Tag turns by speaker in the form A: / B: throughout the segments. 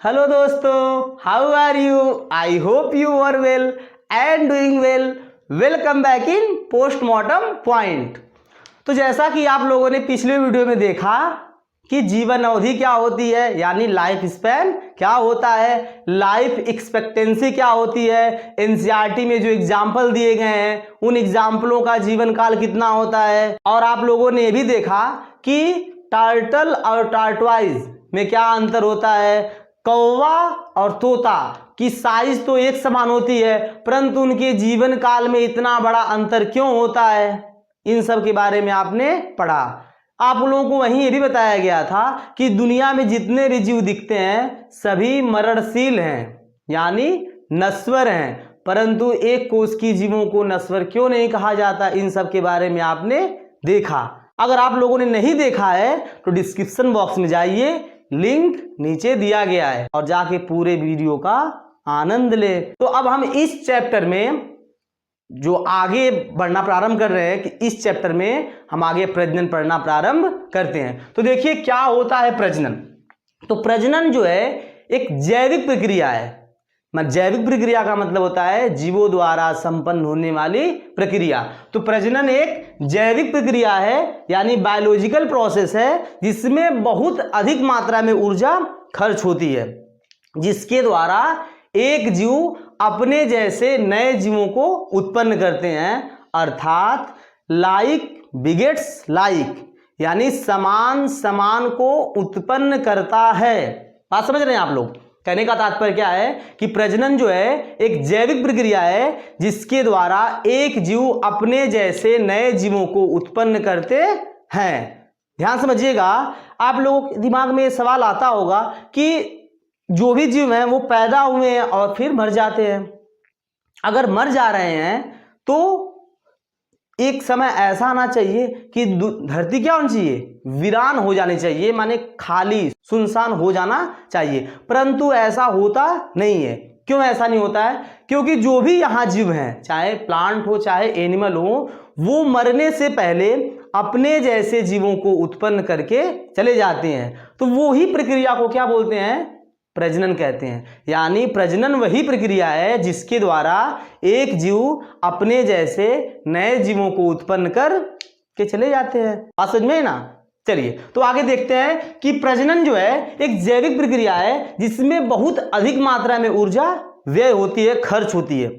A: Hello दोस्तों, how are you? I hope you are well and doing well. Welcome back in postmortem point. तो जैसा कि आप लोगों ने पिछले वीडियो में देखा कि जीवन अवधि क्या होती है, यानी लाइफ स्पैन क्या होता है, लाइफ एक्सपेक्टेंसी क्या होती है, एनसीईआरटी में जो एग्जाम्पल दिए गए हैं उन एग्जाम्पलों का जीवन काल कितना होता है। और आप लोगों ने ये भी देखा कि टर्टल और टार्टवाइज में क्या अंतर होता है, कौवा और तोता की साइज तो एक समान होती है परंतु उनके जीवन काल में इतना बड़ा अंतर क्यों होता है, इन सब के बारे में आपने पढ़ा। आप लोगों को वहीं ये भी बताया गया था कि दुनिया में जितने भी जीव दिखते हैं सभी मरणशील हैं, यानी नश्वर हैं, परंतु एक कोष की जीवों को नश्वर क्यों नहीं कहा जाता, इन सब के बारे में आपने देखा। अगर आप लोगों ने नहीं देखा है तो डिस्क्रिप्शन बॉक्स में जाइए, लिंक नीचे दिया गया है और जाके पूरे वीडियो का आनंद ले। तो अब हम इस चैप्टर में जो आगे बढ़ना प्रारंभ कर रहे हैं कि इस चैप्टर में हम आगे प्रजनन पढ़ना प्रारंभ करते हैं। तो देखिए क्या होता है प्रजनन। तो प्रजनन जो है एक जैविक प्रक्रिया है। जैविक प्रक्रिया का मतलब होता है जीवों द्वारा संपन्न होने वाली प्रक्रिया। तो प्रजनन एक जैविक प्रक्रिया है, यानी बायोलॉजिकल प्रोसेस है जिसमें बहुत अधिक मात्रा में ऊर्जा खर्च होती है, जिसके द्वारा एक जीव अपने जैसे नए जीवों को उत्पन्न करते हैं, अर्थात लाइक बिगेट्स लाइक, यानी समान समान को उत्पन्न करता है। बात समझ रहे हैं आप लोग? कहने का तात्पर्य क्या है कि प्रजनन जो है एक जैविक प्रक्रिया है जिसके द्वारा एक जीव अपने जैसे नए जीवों को उत्पन्न करते हैं। ध्यान समझिएगा, आप लोगों के दिमाग में सवाल आता होगा कि जो भी जीव हैं वो पैदा हुए हैं और फिर मर जाते हैं। अगर मर जा रहे हैं तो एक समय ऐसा आना चाहिए कि धरती क्या होनी चाहिए, वीरान हो जानी चाहिए, माने खाली सुनसान हो जाना चाहिए, परंतु ऐसा होता नहीं है। क्यों ऐसा नहीं होता है? क्योंकि जो भी यहाँ जीव हैं, चाहे प्लांट हो चाहे एनिमल हो, वो मरने से पहले अपने जैसे जीवों को उत्पन्न करके चले जाते हैं। तो वो ही प्रक्रिया को क्या बोलते हैं? प्रजनन कहते हैं। यानी प्रजनन वही प्रक्रिया है जिसके द्वारा एक जीव अपने जैसे नए जीवों को उत्पन्न कर के चले जाते हैं। बात समझ में ना? चलिए तो आगे देखते हैं कि प्रजनन जो है एक जैविक प्रक्रिया है जिसमें बहुत अधिक मात्रा में ऊर्जा व्यय होती है, खर्च होती है।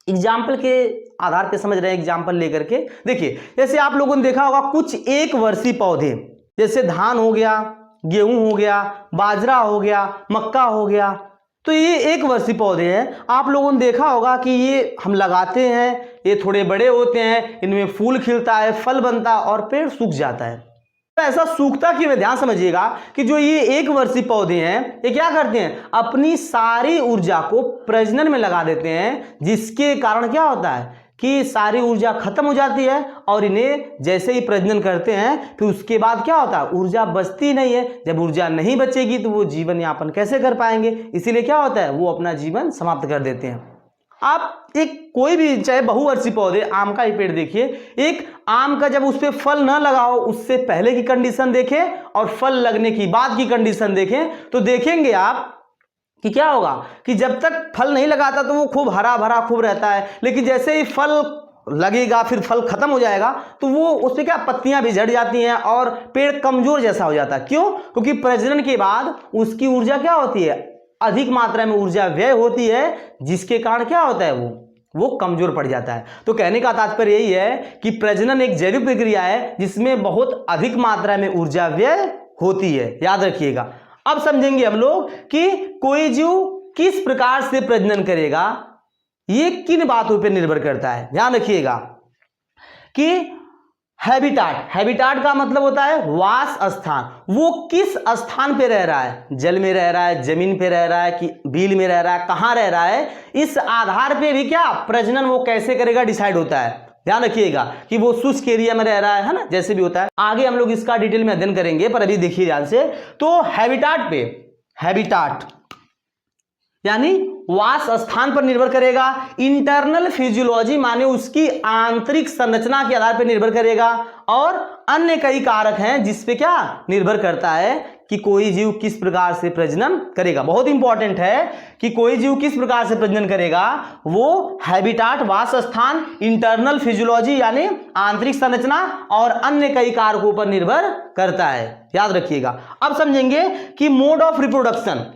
A: एग्जाम्पल के आधार पर समझ रहे हैं, एग्जाम्पल लेकर के देखिए। जैसे आप लोगों ने देखा होगा कुछ एक वर्षीय पौधे, जैसे धान हो गया, गेहूं हो गया, बाजरा हो गया, मक्का हो गया, तो ये एक वर्षीय पौधे हैं। आप लोगों ने देखा होगा कि ये हम लगाते हैं, ये थोड़े बड़े होते हैं, इनमें फूल खिलता है, फल बनता है और पेड़ सूख जाता है। तो ऐसा सूखता क्यों है? ध्यान समझिएगा कि जो ये एक वर्षीय पौधे हैं ये क्या करते हैं, अपनी सारी ऊर्जा को प्रजनन में लगा देते हैं, जिसके कारण क्या होता है कि सारी ऊर्जा खत्म हो जाती है और इन्हें जैसे ही प्रजनन करते हैं फिर उसके बाद क्या होता है, ऊर्जा बचती नहीं है। जब ऊर्जा नहीं बचेगी तो वो जीवन यापन कैसे कर पाएंगे, इसीलिए क्या होता है, वो अपना जीवन समाप्त कर देते हैं। आप एक कोई भी चाहे बहुवर्षीय पौधे, आम का ही पेड़ देखिए, एक आम का जब उस पर फल न लगाओ उससे पहले की कंडीशन देखें और फल लगने की बाद की कंडीशन देखें तो देखेंगे आप कि क्या होगा कि जब तक फल नहीं लगाता तो वो खूब हरा भरा खूब रहता है, लेकिन जैसे ही फल लगेगा फिर फल खत्म हो जाएगा तो वो उसमें क्या पत्तियां भी झड़ जाती हैं और पेड़ कमजोर जैसा हो जाता है। क्यों? क्योंकि प्रजनन के बाद उसकी ऊर्जा क्या होती है, अधिक मात्रा में ऊर्जा व्यय होती है, जिसके कारण क्या होता है, वो कमजोर पड़ जाता है। तो कहने का तात्पर्य यही है कि प्रजनन एक जैविक प्रक्रिया है जिसमें बहुत अधिक मात्रा में ऊर्जा व्यय होती है, याद रखिएगा। अब समझेंगे हम लोग कि कोई जीव किस प्रकार से प्रजनन करेगा, ये किन बातों पर निर्भर करता है। ध्यान रखिएगा कि हैबिटाट का मतलब होता है वास स्थान। वो किस स्थान पे रह रहा है, जल में रह रहा है, जमीन पे रह रहा है कि बिल में रह रहा है, कहां रह रहा है, इस आधार पे भी क्या प्रजनन वो कैसे करेगा डिसाइड होता है। ध्यान रखिएगा कि वो शुष्क एरिया में रह रहा है ना, जैसे भी होता है। आगे हम लोग इसका डिटेल में अध्ययन करेंगे, पर अभी देखिए ध्यान से। तो हैबिटाट यानी वास स्थान पर निर्भर करेगा। इंटरनल फिजियोलॉजी माने उसकी आंतरिक संरचना के आधार पर निर्भर करेगा। और अन्य कई कारक हैं जिस पे क्या निर्भर करता है कि कोई जीव किस प्रकार से प्रजनन करेगा। बहुत इंपॉर्टेंट है कि कोई जीव किस प्रकार से प्रजनन करेगा। वो हैबिटाट वास स्थान, इंटरनल फिजियोलॉजी यानी आंतरिक संरचना और अन्य कई कारकों पर निर्भर करता है, याद रखिएगा। अब समझेंगे कि मोड ऑफ रिप्रोडक्शन,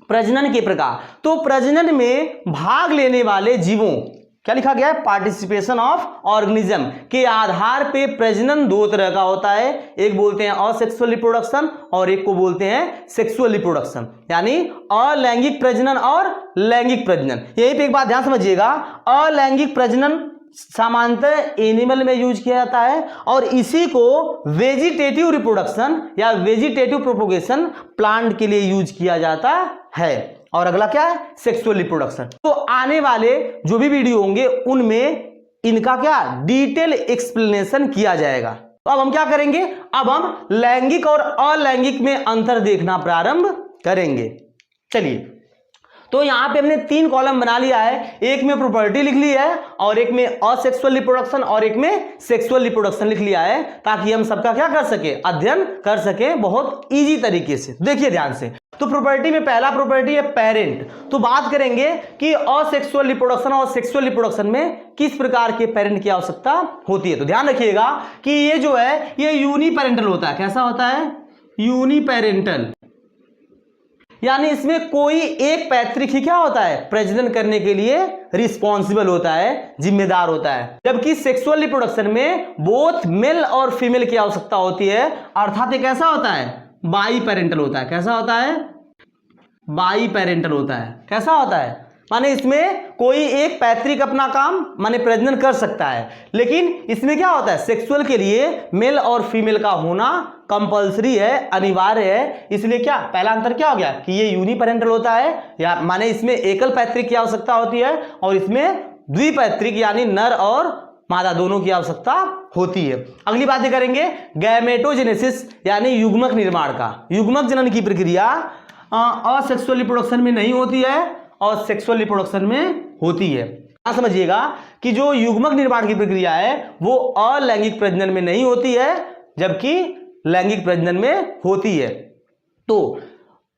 A: प्रजनन के प्रकार। तो प्रजनन में भाग लेने वाले जीवों, क्या लिखा गया है, पार्टिसिपेशन ऑफ ऑर्गेनिज्म के आधार पे प्रजनन दो तरह का होता है। एक बोलते हैं असेक्सुअल रिप्रोडक्शन और एक को बोलते हैं सेक्सुअल रिप्रोडक्शन, यानी अलैंगिक प्रजनन और लैंगिक प्रजनन। यहीं पे एक बात ध्यान समझिएगा, अलैंगिक प्रजनन सामान्यतः एनिमल में यूज किया जाता है और इसी को वेजिटेटिव रिप्रोडक्शन या वेजिटेटिव प्रोपोगेशन प्लांट के लिए यूज किया जाता है। और अगला क्या है, सेक्सुअल रिप्रोडक्शन। तो आने वाले जो भी वीडियो होंगे उनमें इनका क्या डिटेल एक्सप्लेनेशन किया जाएगा। तो अब हम क्या करेंगे, अब हम लैंगिक और अलैंगिक में अंतर देखना प्रारंभ करेंगे। चलिए, तो यहां पे हमने 3 कॉलम बना लिया है, एक में प्रॉपर्टी लिख ली है और एक में असेक्सुअल रिप्रोडक्शन और एक में सेक्सुअल रिप्रोडक्शन लिख लिया है, ताकि हम सबका क्या कर सके, अध्ययन कर सके बहुत इजी तरीके से। देखिए ध्यान से, तो प्रॉपर्टी में पहला प्रॉपर्टी है पेरेंट। तो बात करेंगे कि असेक्सुअल रिप्रोडक्शन और सेक्सुअल रिप्रोडक्शन में किस प्रकार के पेरेंट की आवश्यकता होती है। तो ध्यान रखिएगा कि ये जो है ये यूनिपेरेंटल होता है। कैसा होता है, यूनिपेरेंटल, यानी इसमें कोई एक पैतृक ही क्या होता है, प्रजनन करने के लिए रिस्पॉन्सिबल होता है, जिम्मेदार होता है। जबकि सेक्सुअल रिप्रोडक्शन में बोथ मेल और फीमेल की आवश्यकता होती है, अर्थात ये कैसा होता है, बाई पेरेंटल होता है। कैसा होता है, बाई पेरेंटल होता है। कैसा होता है, माने इसमें कोई एक पैतृक अपना काम माने प्रजनन कर सकता है, लेकिन इसमें क्या होता है, सेक्सुअल के लिए मेल और फीमेल का होना कंपलसरी है, अनिवार्य है। इसलिए क्या पहला अंतर क्या हो गया कि ये यूनिपेरेंटल होता है, या माने इसमें एकल पैतृक की आवश्यकता होती है और इसमें द्विपैतृक यानी नर और मादा दोनों की आवश्यकता होती है। अगली बातें करेंगे गैमेटोजेनेसिस यानी युग्मक निर्माण का। युग्मक जनन की प्रक्रिया असेक्सुअल रिप्रोडक्शन में नहीं होती है और सेक्सुअल रिप्रोडक्शन में होती है। समझिएगा कि जो युग्मक निर्माण की प्रक्रिया है वो अलैंगिक प्रजनन में नहीं होती है, जबकि लैंगिक प्रजनन में होती है। तो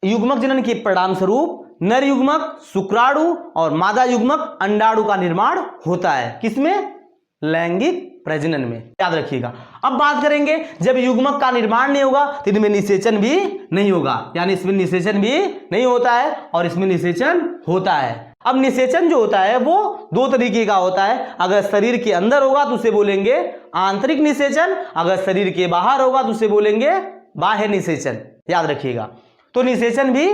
A: युग्मक जनन के परिणाम स्वरूप नर युग्मक शुक्राणु और मादा युग्मक अंडाणु का निर्माण होता है। किसमें, लैंगिक प्रजनन में, याद रखिएगा। अब बात करेंगे जब युग्मक का निर्माण नहीं होगा तो इनमें निषेचन भी नहीं होगा, यानी इसमें निषेचन भी नहीं होता है और इसमें निषेचन होता है। अब निषेचन जो होता है वो दो तरीके का होता है। अगर शरीर के अंदर होगा तो उसे बोलेंगे आंतरिक निषेचन, अगर शरीर के बाहर होगा तो उसे बोलेंगे बाह्य निषेचन, याद रखिएगा। तो निषेचन भी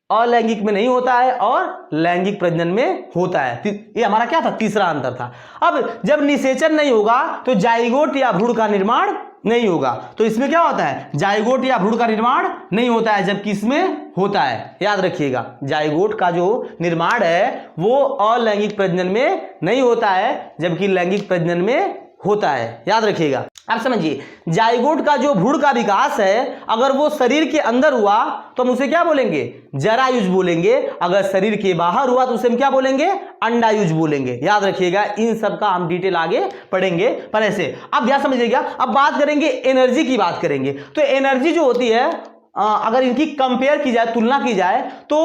A: अलैंगिक में नहीं होता है और लैंगिक प्रजनन में होता है। ये हमारा क्या था, तीसरा अंतर था। अब जब निषेचन नहीं होगा तो जाइगोट या भ्रूण का निर्माण नहीं होगा। तो इसमें क्या होता है, जाइगोट या भ्रूण का निर्माण नहीं होता है, जबकि इसमें होता है। याद रखिएगा, जाइगोट का जो निर्माण है वो अलैंगिक प्रजनन में नहीं होता है, जबकि लैंगिक प्रजनन में होता है। याद रखिएगा। आप समझिए, जाइगोट का जो भ्रूण का विकास है अगर वो शरीर के अंदर हुआ तो हम उसे क्या बोलेंगे, जरायुज बोलेंगे। अगर शरीर के बाहर हुआ तो उसे हम क्या बोलेंगे, अंडायुज बोलेंगे। याद रखिएगा, इन सब का हम डिटेल आगे पढ़ेंगे। पर ऐसे अब क्या समझिएगा, अब बात करेंगे एनर्जी की बात करेंगे। तो एनर्जी जो होती है अगर इनकी कंपेयर की जाए, तुलना की जाए, तो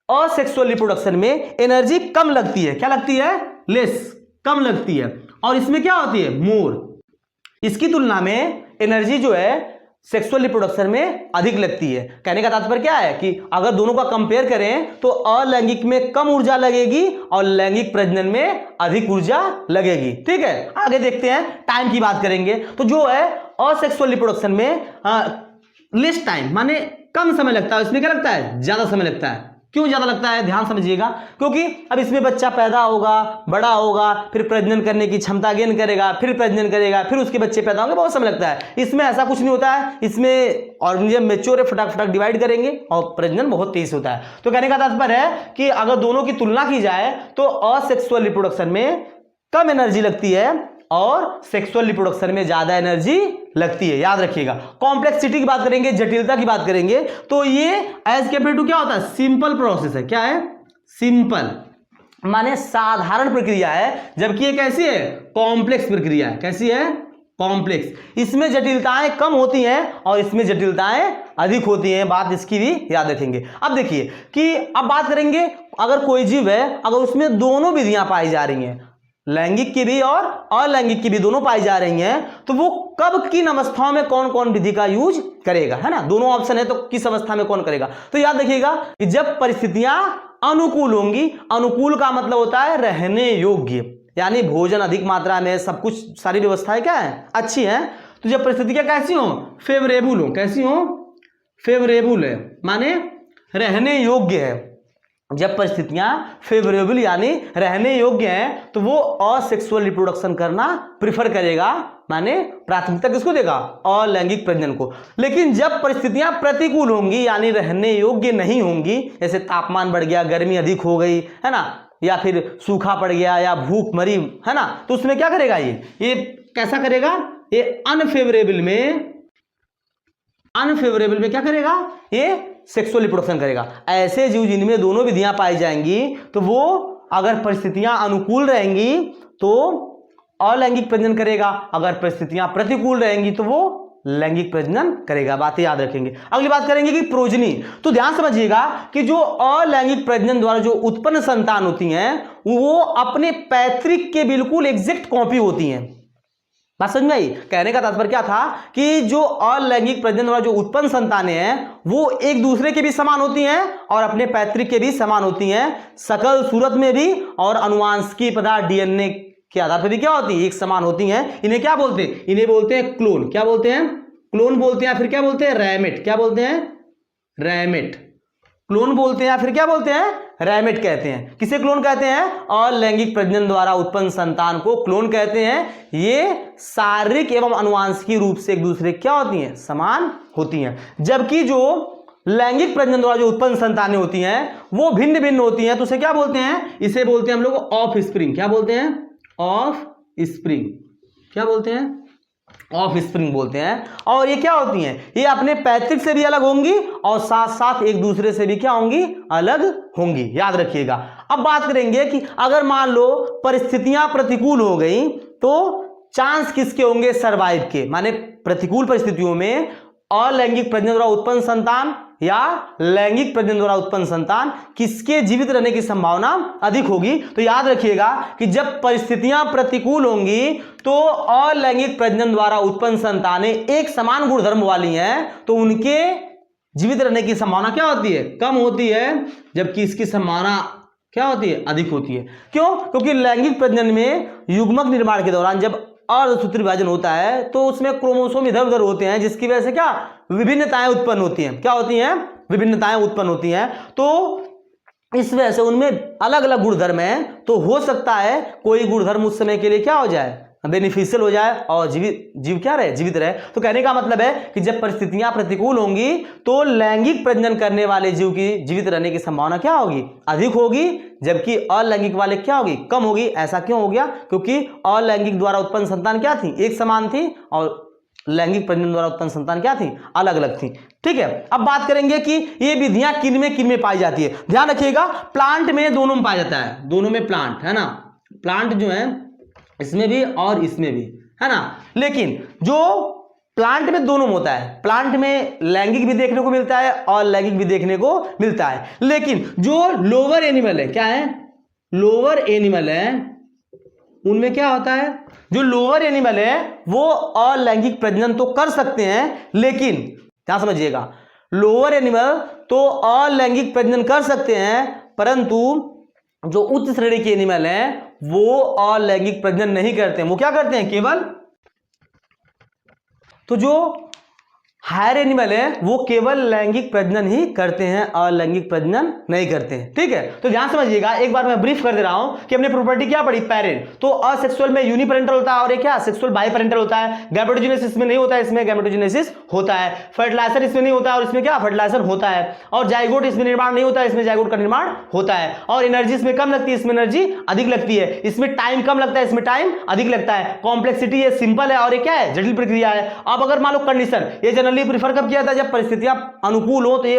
A: असेक्सुअल रिप्रोडक्शन में एनर्जी कम लगती है। क्या लगती है, लेस, कम लगती है। और इसमें क्या होती है, मोर। इसकी तुलना में एनर्जी जो है सेक्सुअल रिप्रोडक्शन में अधिक लगती है। कहने का तात्पर्य क्या है कि अगर दोनों का कंपेयर करें तो अलैंगिक में कम ऊर्जा लगेगी और लैंगिक प्रजनन में अधिक ऊर्जा लगेगी। ठीक है, आगे देखते हैं, टाइम की बात करेंगे। तो जो है असेक्सुअल रिप्रोडक्शन में लेस टाइम माने कम समय लगता है, इसमें क्या लगता है, ज्यादा समय लगता है। क्यों ज्यादा लगता है, ध्यान समझिएगा, क्योंकि अब इसमें बच्चा पैदा होगा, बड़ा होगा, फिर प्रजनन करने की क्षमता गेन करेगा, फिर प्रजनन करेगा, फिर उसके बच्चे पैदा होंगे, बहुत समय लगता है। इसमें ऐसा कुछ नहीं होता है, इसमें ऑर्गेनिज्म मैच्योर है, फटाक फटाक डिवाइड करेंगे और प्रजनन बहुत तेज होता है। तो कहने का तात्पर्य है कि अगर दोनों की तुलना की जाए तो असेक्सुअल रिप्रोडक्शन में कम एनर्जी लगती है और सेक्सुअल रिप्रोडक्शन में ज्यादा एनर्जी लगती है। याद रखिएगा। कॉम्प्लेक्सिटी की बात करेंगे, जटिलता की बात करेंगे, तो ये एज कंपेयर टू क्या होता है, सिंपल प्रोसेस है। क्या है, सिंपल माने साधारण प्रक्रिया है, जबकि ये कैसी है, कॉम्प्लेक्स प्रक्रिया है। कैसी है, कॉम्प्लेक्स। इसमें जटिलताएं कम होती हैं और इसमें जटिलताएं अधिक होती हैं, बात इसकी भी याद रखेंगे। अब देखिए कि अब बात करेंगे, अगर कोई जीव है, अगर उसमें दोनों विधियां पाई जा रही हैं, लैंगिक की भी और अलैंगिक की भी दोनों पाई जा रही हैं, तो वो कब किन अवस्थाओं में कौन कौन विधि का यूज करेगा, है ना। दोनों ऑप्शन है तो किस अवस्था में कौन करेगा। तो याद रखिएगा कि जब परिस्थितियां अनुकूल होंगी, अनुकूल का मतलब होता है रहने योग्य, यानी भोजन अधिक मात्रा में, सब कुछ सारी व्यवस्थाएं क्या है, अच्छी हैं। तो जब परिस्थितियां कैसी हो, फेवरेबल हो, कैसी हो, फेवरेबल है माने रहने योग्य है। जब परिस्थितियां फेवरेबल यानी रहने योग्य हैं, तो वो असेक्सुअल रिप्रोडक्शन करना प्रिफर करेगा, माने प्राथमिकता किसको देगा, अलैंगिक प्रजनन को। लेकिन जब परिस्थितियां प्रतिकूल होंगी यानी रहने योग्य नहीं होंगी, जैसे तापमान बढ़ गया, गर्मी अधिक हो गई, है ना, या फिर सूखा पड़ गया या भूख मरी, है ना, तो उसमें क्या करेगा, ये कैसा करेगा, ये अनफेवरेबल में क्या करेगा, ये सेक्सुअल रिप्रोडक्शन करेगा। ऐसे जीव जिनमें दोनों विधियां पाई जाएंगी, तो वो अगर परिस्थितियां अनुकूल रहेंगी तो अलैंगिक प्रजनन करेगा, अगर परिस्थितियां प्रतिकूल रहेंगी तो वो लैंगिक प्रजनन करेगा। बातें याद रखेंगे। अगली बात करेंगे कि प्रोजनी। तो ध्यान समझिएगा कि जो अलैंगिक प्रजनन द्वारा जो उत्पन्न संतान होती हैं, वो अपने पैतृक के बिल्कुल एग्जैक्ट कॉपी होती हैं। बात समझ में आई। कहने का तात्पर्य क्या था कि जो अलैंगिक प्रजनन द्वारा जो उत्पन्न संतानें हैं, वो एक दूसरे के भी समान होती हैं और अपने पैतृक के भी समान होती हैं, सकल सूरत में भी और अनुवांशिकी पदार्थ डीएनए के आधार पर भी क्या होती है, एक समान होती हैं। इन्हें क्या बोलते हैं, इन्हें बोलते हैं क्लोन। क्या बोलते हैं, क्लोन बोलते हैं, या फिर क्या बोलते हैं, रैमेट। क्या बोलते हैं, रैमेट। क्लोन बोलते हैं या फिर क्या बोलते हैं, रैमेट कहते हैं। किसे क्लोन कहते हैं, अलैंगिक प्रजनन द्वारा उत्पन्न संतान को क्लोन कहते हैं। ये शारीरिक एवं अनुवांशिकी रूप से एक दूसरे क्या होती हैं, समान होती हैं। जबकि जो लैंगिक प्रजनन द्वारा जो उत्पन्न संतानें होती हैं, वो भिन्न भिन्न होती हैं। तो उसे क्या बोलते हैं, इसे बोलते हैं हम लोग ऑफ स्प्रिंग। क्या बोलते हैं, ऑफ स्प्रिंग। क्या बोलते हैं, ऑफ स्प्रिंग बोलते हैं। और ये क्या होती हैं, ये अपने पैतृक से भी अलग होंगी और साथ साथ एक दूसरे से भी क्या होंगी, अलग होंगी। याद रखिएगा। अब बात करेंगे कि अगर मान लो परिस्थितियां प्रतिकूल हो गई, तो चांस किसके होंगे, सर्वाइव के। माने प्रतिकूल परिस्थितियों में अलैंगिक प्रजनन द्वारा उत्पन्न संतान या लैंगिक प्रजनन द्वारा उत्पन्न संतान, किसके जीवित रहने की संभावना अधिक होगी। तो याद रखिएगा कि जब परिस्थितियां प्रतिकूल होंगी, तो अलैंगिक प्रजनन द्वारा उत्पन्न संतानें एक समान गुणधर्म वाली हैं, तो उनके जीवित रहने की संभावना क्या होती है, कम होती है, जबकि इसकी संभावना क्या होती है, अधिक होती है। क्यों, क्योंकि लैंगिक प्रजनन में युग्मक निर्माण के दौरान जब अर्धसूत्री विभाजन होता है, तो उसमें क्रोमोसोम इधर उधर होते हैं, जिसकी वजह से क्या विभिन्नताएं उत्पन्न होती हैं। क्या होती हैं, विभिन्नताएं उत्पन्न होती हैं। तो इस वजह से उनमें अलग अलग गुणधर्म हैं। तो हो सकता है कोई गुणधर्म उस समय के लिए क्या हो जाए, बेनिफिशियल हो जाए और जीव क्या रहे, जीवित रहे। तो कहने का मतलब है कि जब परिस्थितियां प्रतिकूल होंगी, तो लैंगिक प्रजनन करने वाले जीव की जीवित रहने की संभावना क्या होगी, अधिक होगी, जबकि अलैंगिक वाले क्या होगी, कम होगी। ऐसा क्यों हो गया, क्योंकि अलैंगिक द्वारा उत्पन्न संतान क्या थी, एक समान थी, और लैंगिक प्रजनन द्वारा उत्पन्न संतान क्या थी, अलग अलग थी। ठीक है। अब बात करेंगे कि ये विधियां किन में पाई जाती है। ध्यान रखिएगा, प्लांट में दोनों में पाया जाता है, दोनों में प्लांट, है ना, प्लांट जो है इसमें भी और इसमें भी, है ना। लेकिन जो प्लांट में दोनों होता है, प्लांट में लैंगिक भी देखने को मिलता है और लैंगिक भी देखने को मिलता है। लेकिन जो लोअर एनिमल है, क्या है, लोअर एनिमल है, उनमें क्या होता है, जो लोअर एनिमल है वो अलैंगिक प्रजनन तो कर सकते हैं, लेकिन क्या समझिएगा, लोअर एनिमल तो अलैंगिक प्रजनन कर सकते हैं, परंतु जो उच्च श्रेणी के एनिमल हैं वो अलैंगिक प्रजनन नहीं करते हैं। वो क्या करते हैं, केवल, तो जो हायर एनिमल है वो केवल लैंगिक प्रजनन ही करते हैं, अलैंगिक प्रजनन नहीं करते हैं। ठीक है। तो ध्यान समझिएगा, एक बार मैं ब्रीफ कर दे रहा हूं कि हमने प्रॉपर्टी क्या पढ़ी, पेरेंट। तो असेक्सुअल में यूनिपेरेंटल होता है और एक क्या, सेक्सुअल बाइपेरेंटल होता है। गैमेटोजेनेसिस में नहीं होता है, इसमें गैमेटोजेनेसिस होता है। फर्टिलाइजर इसमें नहीं होता है और इसमें क्या, फर्टिलाइजर होता है। और जाइगोट इसमें निर्माण नहीं होता है, इसमें जाइगोट का निर्माण होता है। और एनर्जी इसमें कम लगती है, इसमें एनर्जी अधिक लगती है। इसमें टाइम कम लगता है, इसमें टाइम अधिक लगता है। कॉम्प्लेक्सिटी ये सिंपल है और ये क्या है, जटिल प्रक्रिया है। अब अगर मान लो कंडीशन, ये जनरली प्रीफर कब किया था, जब परिस्थितियां अनुकूल हो, तो ये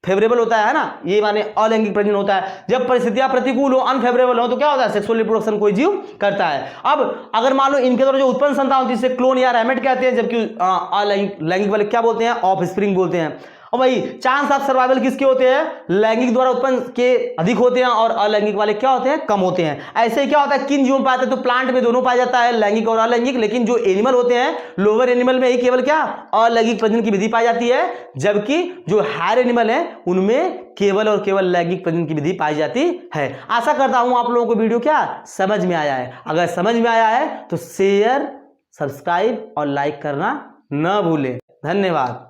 A: फेवरेबल होता है ना, ये माने अलैंगिक प्रजनन होता है। जब परिस्थितियां प्रतिकूल हो, अनफेवरेबल हो, तो क्या होता है, सेक्सुअल रिप्रोडक्शन कोई जीव करता है। अब अगर मान लो इनके द्वारा जो उत्पन्न संतान होती है, जिसे क्लोन या रैमेट कहते हैं, जबकि अलैंगिक वाले क्या बोलते हैं, ऑफ स्प्रिंग बोलते हैं। और भाई चांस ऑफ सर्वाइवल किसके होते हैं, लैंगिक द्वारा उत्पन्न के अधिक होते हैं और अलैंगिक वाले क्या होते हैं, कम होते हैं। ऐसे ही क्या होता है, किन जीवों में पाते हैं, तो प्लांट में दोनों पाया जाता है, लैंगिक और अलैंगिक। लेकिन जो एनिमल होते हैं, लोअर एनिमल में ही केवल क्या, अलैंगिक प्रजनन की विधि पाई जाती है, जबकि जो हायर एनिमल है उनमें केवल और केवल लैंगिक प्रजनन की विधि पाई जाती है। आशा करता हूं आप लोगों को वीडियो क्या समझ में आया है। अगर समझ में आया है तो शेयर, सब्सक्राइब और लाइक करना न भूलें। धन्यवाद।